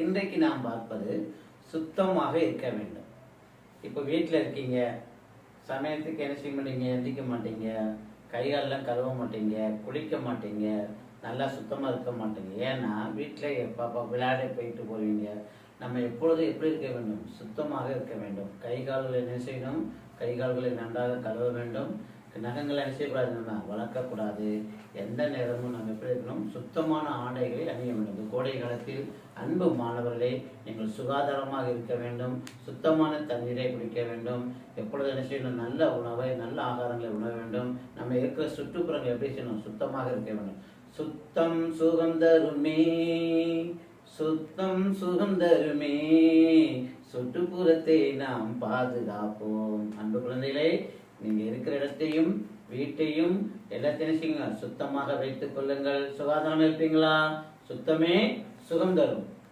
இன்றைக்கு நாம் பார்ப்பது சுத்தமாக இருக்க வேண்டும். இப்போ வீட்டில் இருக்கீங்க, சமயத்துக்கு என்ன செய்ய மாட்டீங்க, எந்திரிக்க மாட்டீங்க, கைகாலெலாம் கழுவ மாட்டீங்க, குளிக்க மாட்டீங்க, நல்லா சுத்தமாக இருக்க மாட்டீங்க. ஏன்னா வீட்டில் எப்போ விளையாட போயிட்டு போவீங்க. நம்ம எப்பொழுதும் எப்படி இருக்க வேண்டும்? சுத்தமாக இருக்க வேண்டும். கை கால்களை என்ன செய்யணும்? கை கால்களை நன்றாக கழுவ வேண்டும். நகங்களை என்ன செய்யக்கூடாது? நம்ம வளர்க்கக்கூடாது. எந்த நேரமும் நம்ம எப்படி இருக்கணும்? சுத்தமான ஆடைகளை அணிய வேண்டும். இந்த கோடை காலத்தில் அன்பு மாணவர்களே, நீங்கள் சுகாதாரமாக இருக்க வேண்டும். சுத்தமான தண்ணீரை குடிக்க வேண்டும். எப்பொழுது என்ன செய்யணும்? நல்ல உணவை, நல்ல ஆகாரங்களை உணர வேண்டும். நம்ம இருக்கிற சுற்றுப்புறங்கள் எப்படி செய்யணும்? சுத்தமாக இருக்க வேண்டும். சுத்தம் சுகம் தருமே, சுத்தம் சுகம் தருமே, சுற்றுப்புறத்தை நாம் பாதுகாப்போம். அன்பு குழந்தைகளே, நீங்க இருக்கிற இடத்தையும் வீட்டையும் எல்லாத்தையும் செய்யுங்க, சுத்தமாக வைத்துக் கொள்ளுங்கள். சுகாதாரம் இருப்பீங்களா? சுத்தமே சுகம் தரும்.